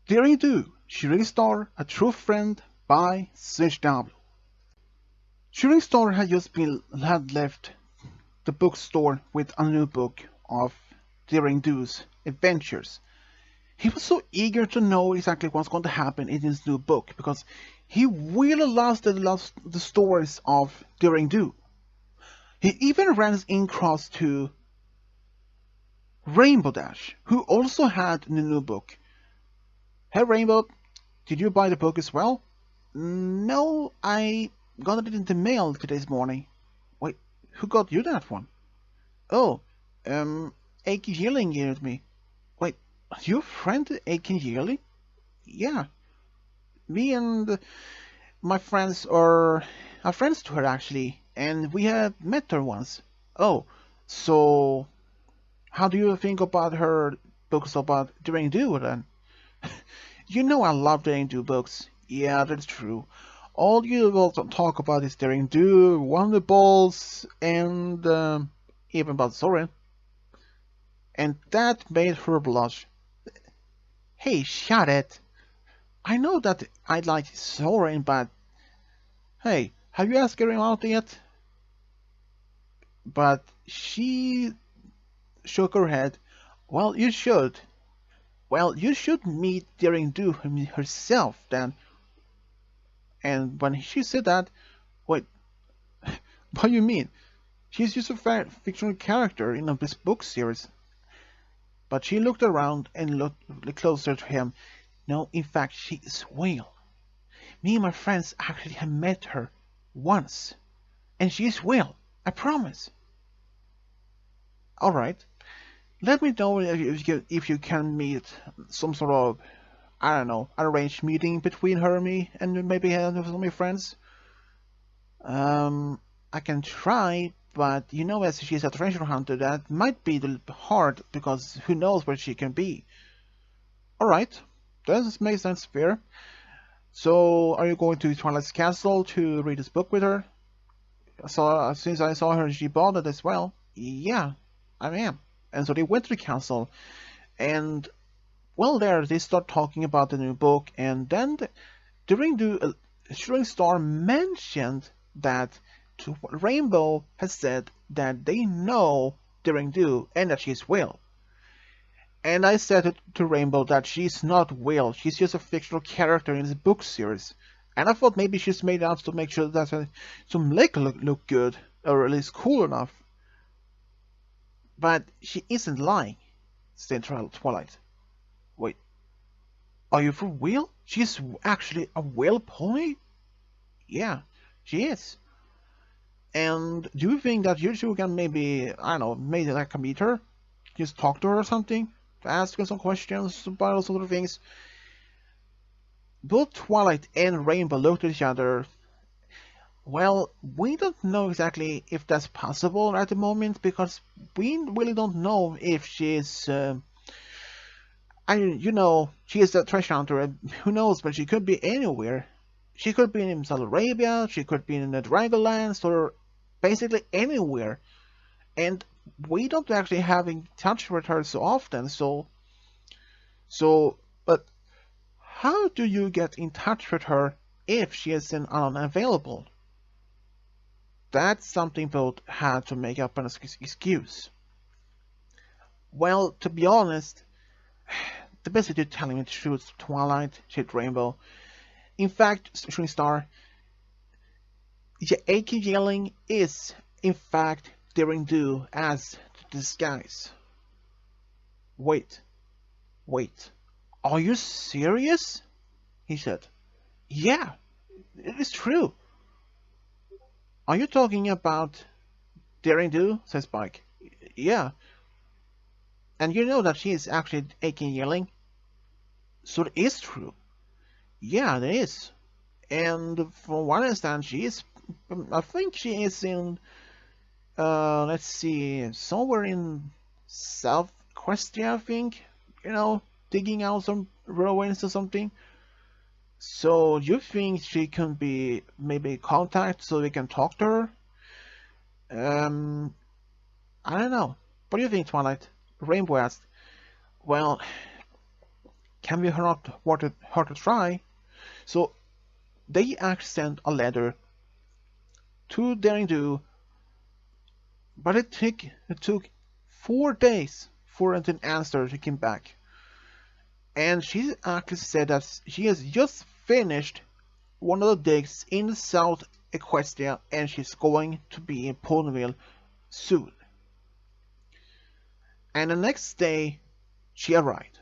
Daring Do, Shooting Star, A True Friend by C.H.W. Shooting Star had left the bookstore with a new book of Daring Do's adventures. He was so eager to know exactly what's going to happen in his new book because he really loves the stories of Daring Do. He even ran across to Rainbow Dash, who also had the new book. Hey Rainbow, did you buy the book as well? No, I got it in the mail today's morning. Wait, who got you that one? Oh, Aiken Yearling gave it to me. Wait, are you a friend to Aiken Yearling? Yeah, me and my friends are friends to her actually, and we have met her once. Oh, so how do you think about her books about Daring Do then? You know I love Daring Do books. Yeah, that's true. All you will talk about is Daring Do, Wonder Balls, and even about Soren. And that made her blush. Hey, shut it! I know that I like Soren, but hey, have you asked her out yet? But she shook her head. Well, you should. Well, you should meet Daring Do herself then. And when she said that, wait, what do you mean? She's just a fictional character in this book series. But she looked around and looked closer to him. No, in fact, she is real. Me and my friends actually have met her once. And she is real. I promise. Alright. Let me know if you can meet some sort of, I don't know, arranged meeting between her and me and maybe some of my friends. I can try, but you know, as she's a treasure hunter, that might be hard because who knows where she can be. Alright, that makes sense, fair. So, are you going to Twilight's Castle to read this book with her? So, since I saw her, she bought it as well. Yeah, I am. And so they went to the castle, and well, there they start talking about the new book, and then during the Shooting Star mentioned that Rainbow has said that they know Daring Do and that she's Will. And I said to Rainbow that she's not Will, she's just a fictional character in the book series. And I thought maybe she's made up to make sure that to make her look good, or at least cool enough. But she isn't lying, said Twilight. Wait, are you for real? She's actually a whale pony? Yeah, she is. And do you think that you two can maybe, I don't know, maybe I can meet her? Just talk to her or something? Ask her some questions about those sort of things? Both Twilight and Rainbow looked at each other. Well, we don't know exactly if that's possible at the moment because we really don't know if she's, she is a treasure hunter, and who knows, but she could be anywhere. She could be in Saudi Arabia, she could be in the Dragonlance, or basically anywhere. And we don't actually have in touch with her so often, but how do you get in touch with her if she is unavailable? That's something both had to make up an excuse. Well, to be honest, the best is telling me the truth, Twilight, said Rainbow. In fact, Shooting Star, Aiken Yelling is, in fact, Daring Do as the disguise. Wait, are you serious? He said. Yeah, it is true. Are you talking about Daring Do? Says Spike. Yeah. And you know that she is actually Aiken Yelling? So it is true. Yeah, it is. And from what I understand, I think she is in, let's see, somewhere in South Equestria, I think. Digging out some ruins or something. So you think she can be maybe contact so we can talk to her? Um, I don't know. What do you think, Twilight? Rainbow asked. Well, can be hard to try. So they actually sent a letter to Daring Do, but it took 4 days for an answer to come back. And she actually said that she has just finished one of the digs in South Equestria and she's going to be in Ponyville soon. And the next day she arrived.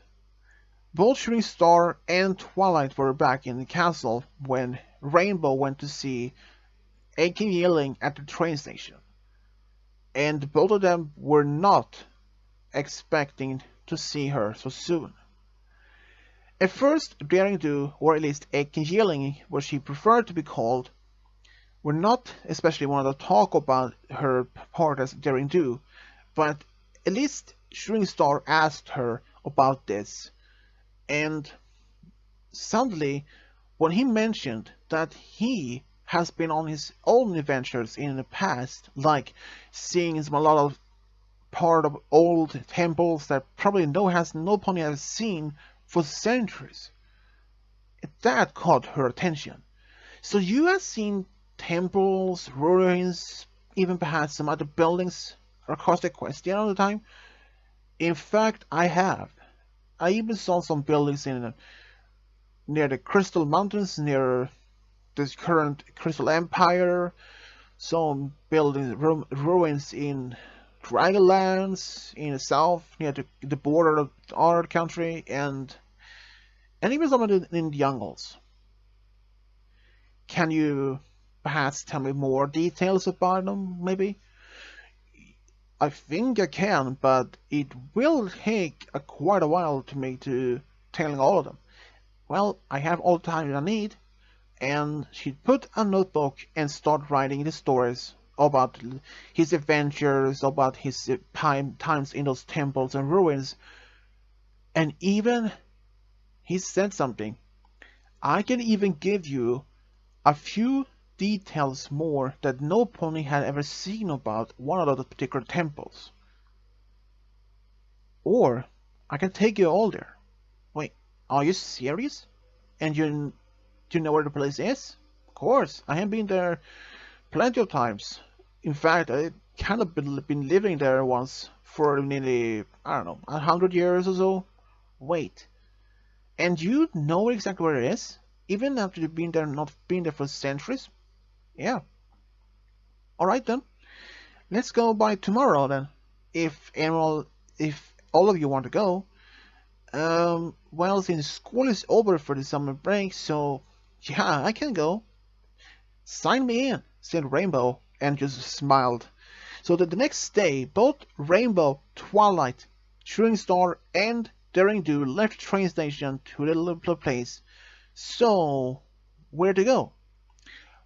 Both Shooting Star and Twilight were back in the castle when Rainbow went to see Aiken Yealing at the train station. And both of them were not expecting to see her so soon. At first, Daring Do, or at least Aiken Yealing, what she preferred to be called, were not especially wanted to talk about her part as Daring Do, but at least Shooting Star asked her about this, and suddenly, when he mentioned that he has been on his own adventures in the past, like seeing a lot of part of old temples that probably no pony has seen for centuries, that caught her attention. So you have seen temples, ruins, even perhaps some other buildings across the Equestria all the time? In fact, I have. I even saw some buildings near the Crystal Mountains, near this current Crystal Empire, some buildings, ruins in Dragonlands, in the south, near the border of our country, and even some in the jungles. Can you perhaps tell me more details about them, maybe? I think I can, but it will take quite a while to me to telling all of them. Well, I have all the time I need, and she'd put a notebook and start writing the stories about his adventures, about his times in those temples and ruins. And even he said something. I can even give you a few details more that no pony had ever seen about one of those particular temples. Or I can take you all there. Wait, are you serious? And do you know where the place is? Of course, I have been there plenty of times. In fact, I kind of been living there once for nearly, I don't know, 100 years or so. Wait, and you know exactly where it is? Even after you've been there, not been there for centuries? Yeah. Alright then. Let's go by tomorrow then. If all of you want to go. Well, since school is over for the summer break, so yeah, I can go. Sign me in, said Rainbow, and just smiled. So that the next day, both Rainbow, Twilight, Shooting Star, and Daring Do left the train station to the little place. So, where to go?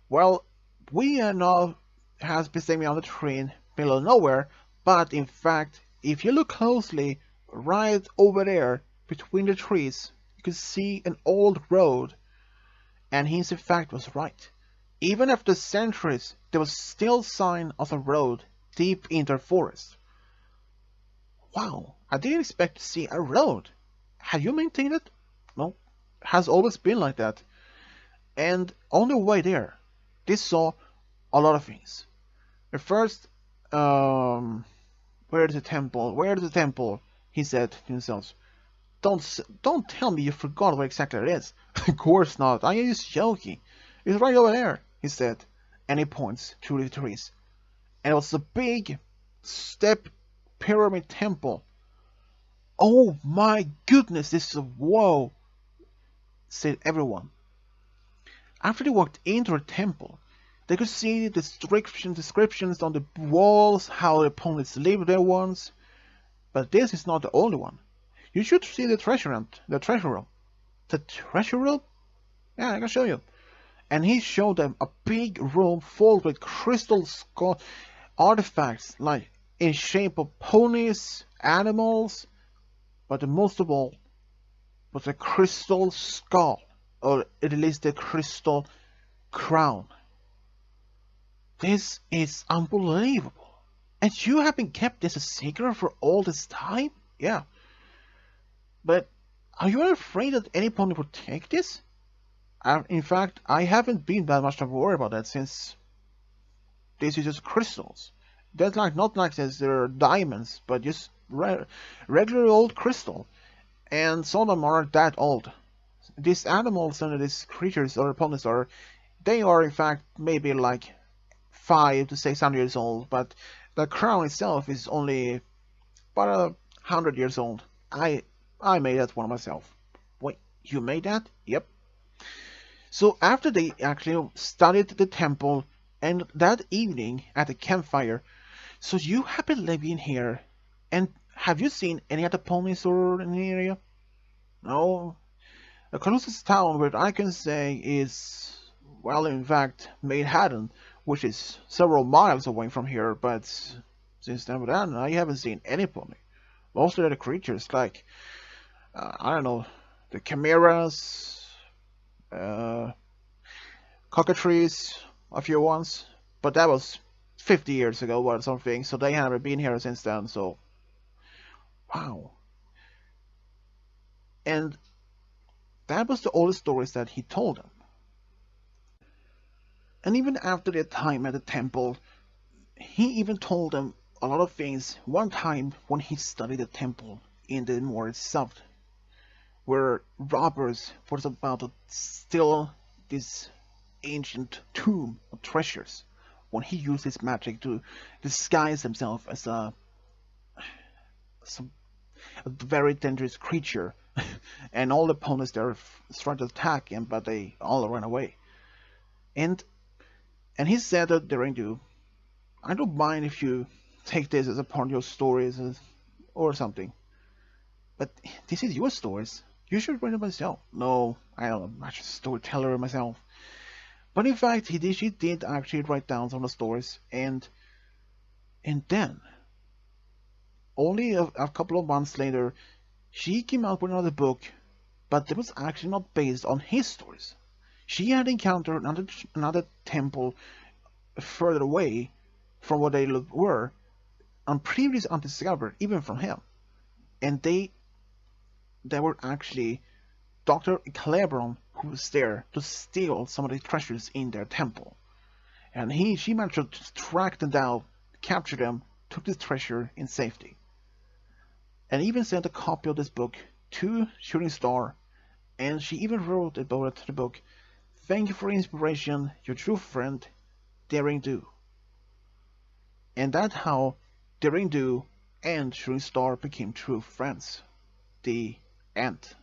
Well, we are now has been staying on the train below nowhere, but in fact, if you look closely, right over there, between the trees, you can see an old road. And he in fact was right. Even after centuries, there was still sign of a road deep into the forest. Wow, I didn't expect to see a road. Have you maintained it? No, has always been like that. And on the way there, they saw a lot of things. At first, where's the temple? Where's the temple? He said to himself. Don't tell me you forgot what exactly it is. Of course not. I am just joking. It's right over there, he said, and he points to the trees. And it was a big step pyramid temple. Oh my goodness, this is a whoa, said everyone. After they walked into the temple, they could see the descriptions on the walls, how the opponents lived there once. But this is not the only one. You should see the treasure room. The treasure room? Yeah, I can show you. And he showed them a big room full with crystal skull artifacts, like in shape of ponies, animals, but the most of all was a crystal skull, or at least a crystal crown. This is unbelievable. And you have been kept this a secret for all this time? Yeah. But Are you afraid that any pony would take this? In fact, I haven't been that much to worry about that since this is just crystals. That's like not like this, they're diamonds, but just regular old crystal. And some of them aren't that old. These animals and these creatures or opponents they are in fact maybe like 500 to 600 years old, but the crown itself is only about 100 years old. I made that one myself. Wait, you made that? Yep. So after they actually studied the temple, and that evening at the campfire, so you have been living here, and have you seen any other ponies or in the area? No. The closest town where I can say is, well, in fact, Manhattan, which is several miles away from here, but since then I haven't seen any pony. Mostly the creatures, like, I don't know, the chimeras, uh, cockatrices, a few ones, but that was 50 years ago or something, so they haven't been here since then, so, wow. And that was the oldest stories that he told them. And even after their time at the temple, he even told them a lot of things. One time when he studied the temple in the more south, where robbers was about to steal this ancient tomb of treasures, when he used his magic to disguise himself as some a very dangerous creature, and all the opponents there tried to attack him, but they all ran away. And he said that during the, I don't mind if you take this as a part of your stories or something, but this is your stories. You should write it myself. No, I am not much a storyteller myself. But in fact, she did actually write down some of the stories, and then only a couple of months later, she came out with another book, but it was actually not based on his stories. She had encountered another temple further away from where they were, and previously undiscovered even from him. And they were actually Dr. Clebron who was there to steal some of the treasures in their temple. And she managed to track them down, capture them, took this treasure in safety. And even sent a copy of this book to Shooting Star, and she even wrote about the book, "Thank you for inspiration, your true friend, Daring Do." And that's how Daring Do and Shooting Star became true friends. The end.